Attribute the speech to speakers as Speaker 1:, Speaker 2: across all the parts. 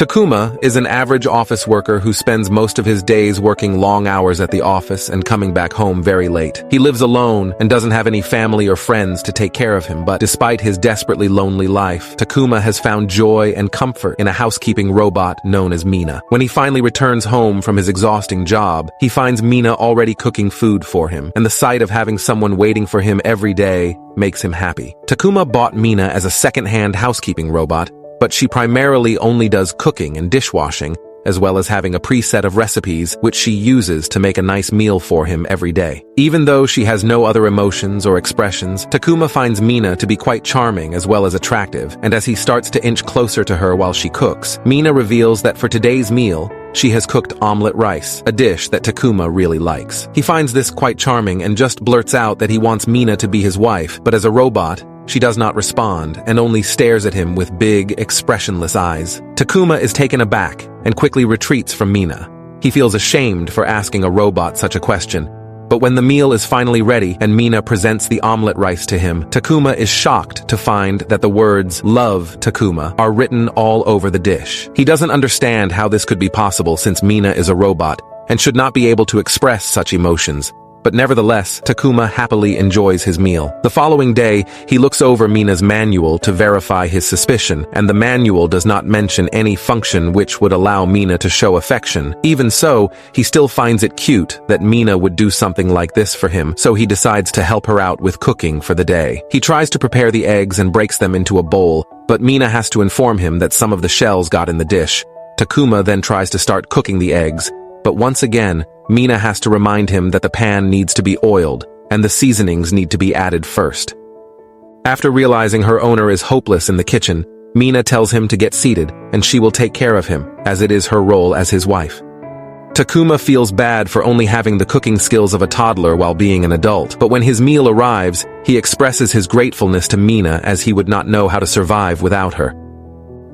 Speaker 1: Takuma is an average office worker who spends most of his days working long hours at the office and coming back home very late. He lives alone and doesn't have any family or friends to take care of him, but despite his desperately lonely life, Takuma has found joy and comfort in a housekeeping robot known as Mina. When he finally returns home from his exhausting job, he finds Mina already cooking food for him, and the sight of having someone waiting for him every day makes him happy. Takuma bought Mina as a second-hand housekeeping robot, but she primarily only does cooking and dishwashing, as well as having a preset of recipes which she uses to make a nice meal for him every day. Even though she has no other emotions or expressions, Takuma finds Mina to be quite charming as well as attractive, and as he starts to inch closer to her while she cooks, Mina reveals that for today's meal, she has cooked omelet rice, a dish that Takuma really likes. He finds this quite charming and just blurts out that he wants Mina to be his wife, but as a robot, she does not respond and only stares at him with big, expressionless eyes. Takuma is taken aback and quickly retreats from Mina. He feels ashamed for asking a robot such a question. But when the meal is finally ready and Mina presents the omelet rice to him, Takuma is shocked to find that the words "Love, Takuma" are written all over the dish. He doesn't understand how this could be possible since Mina is a robot and should not be able to express such emotions. But nevertheless, Takuma happily enjoys his meal. The following day, he looks over Mina's manual to verify his suspicion, and the manual does not mention any function which would allow Mina to show affection. Even so, he still finds it cute that Mina would do something like this for him, so he decides to help her out with cooking for the day. He tries to prepare the eggs and breaks them into a bowl, but Mina has to inform him that some of the shells got in the dish. Takuma then tries to start cooking the eggs, but once again, Mina has to remind him that the pan needs to be oiled, and the seasonings need to be added first. After realizing her owner is hopeless in the kitchen, Mina tells him to get seated, and she will take care of him, as it is her role as his wife. Takuma feels bad for only having the cooking skills of a toddler while being an adult, but when his meal arrives, he expresses his gratefulness to Mina as he would not know how to survive without her.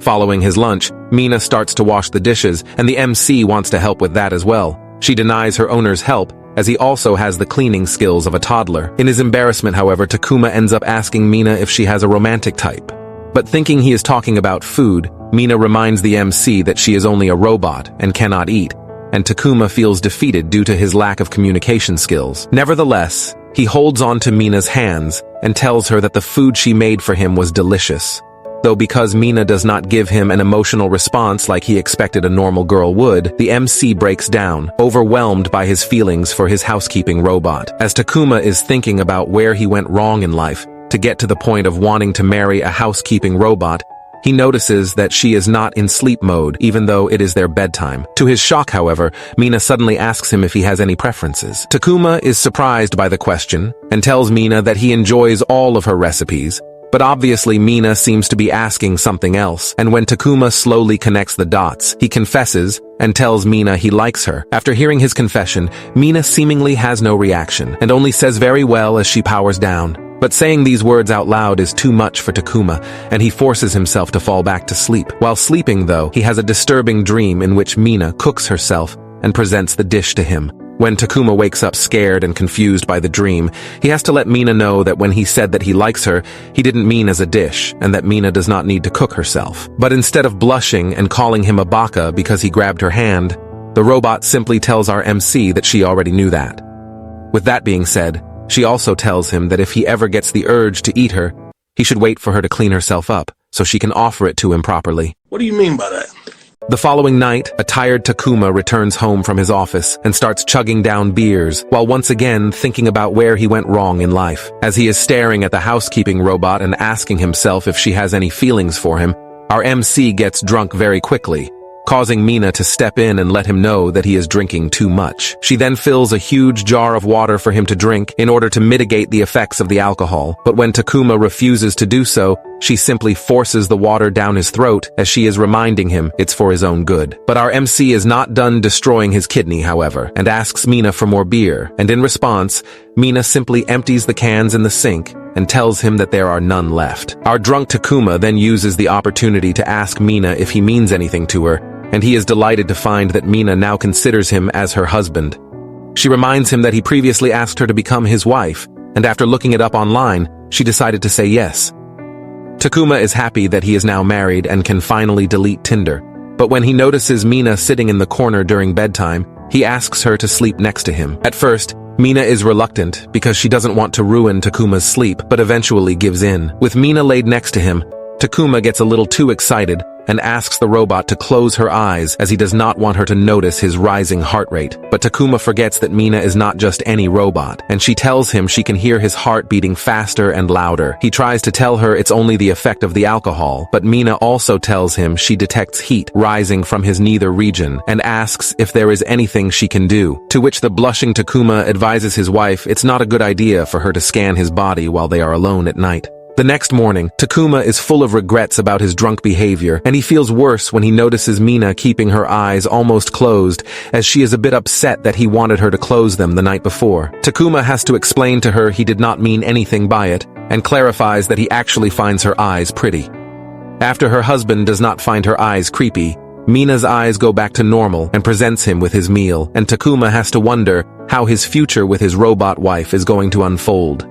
Speaker 1: Following his lunch, Mina starts to wash the dishes, and the MC wants to help with that as well. She denies her owner's help, as he also has the cleaning skills of a toddler. In his embarrassment, however, Takuma ends up asking Mina if she has a romantic type. But thinking he is talking about food, Mina reminds the MC that she is only a robot and cannot eat, and Takuma feels defeated due to his lack of communication skills. Nevertheless, he holds on to Mina's hands and tells her that the food she made for him was delicious. Though because Mina does not give him an emotional response like he expected a normal girl would, the MC breaks down, overwhelmed by his feelings for his housekeeping robot. As Takuma is thinking about where he went wrong in life to get to the point of wanting to marry a housekeeping robot, he notices that she is not in sleep mode even though it is their bedtime. To his shock, however, Mina suddenly asks him if he has any preferences. Takuma is surprised by the question and tells Mina that he enjoys all of her recipes. But obviously Mina seems to be asking something else, and when Takuma slowly connects the dots, he confesses and tells Mina he likes her. After hearing his confession, Mina seemingly has no reaction, and only says very well as she powers down. But saying these words out loud is too much for Takuma, and he forces himself to fall back to sleep. While sleeping, though, he has a disturbing dream in which Mina cooks herself and presents the dish to him. When Takuma wakes up scared and confused by the dream, he has to let Mina know that when he said that he likes her, he didn't mean as a dish, and that Mina does not need to cook herself. But instead of blushing and calling him a baka because he grabbed her hand, the robot simply tells our MC that she already knew that. With that being said, she also tells him that if he ever gets the urge to eat her, he should wait for her to clean herself up, so she can offer it to him properly.
Speaker 2: What do you mean by that?
Speaker 1: The following night, a tired Takuma returns home from his office and starts chugging down beers, while once again thinking about where he went wrong in life. As he is staring at the housekeeping robot and asking himself if she has any feelings for him, our MC gets drunk very quickly, causing Mina to step in and let him know that he is drinking too much. She then fills a huge jar of water for him to drink in order to mitigate the effects of the alcohol, but when Takuma refuses to do so, she simply forces the water down his throat as she is reminding him it's for his own good. But our MC is not done destroying his kidney, however, and asks Mina for more beer, and in response, Mina simply empties the cans in the sink and tells him that there are none left. Our drunk Takuma then uses the opportunity to ask Mina if he means anything to her, and he is delighted to find that Mina now considers him as her husband. She reminds him that he previously asked her to become his wife, and after looking it up online, she decided to say yes. Takuma is happy that he is now married and can finally delete Tinder, But when he notices Mina sitting in the corner during bedtime, he asks her to sleep next to him. At first, Mina is reluctant because she doesn't want to ruin Takuma's sleep, but eventually gives in. With Mina laid next to him, Takuma gets a little too excited and asks the robot to close her eyes as he does not want her to notice his rising heart rate. But Takuma forgets that Mina is not just any robot, and she tells him she can hear his heart beating faster and louder. He tries to tell her it's only the effect of the alcohol, but Mina also tells him she detects heat rising from his nether region and asks if there is anything she can do, to which the blushing Takuma advises his wife it's not a good idea for her to scan his body while they are alone at night. The next morning, Takuma is full of regrets about his drunk behavior, and he feels worse when he notices Mina keeping her eyes almost closed, as she is a bit upset that he wanted her to close them the night before. Takuma has to explain to her he did not mean anything by it, and clarifies that he actually finds her eyes pretty. After her husband does not find her eyes creepy, Mina's eyes go back to normal and presents him with his meal, and Takuma has to wonder how his future with his robot wife is going to unfold.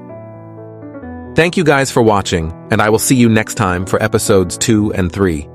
Speaker 1: Thank you guys for watching, and I will see you next time for episodes 2 and 3.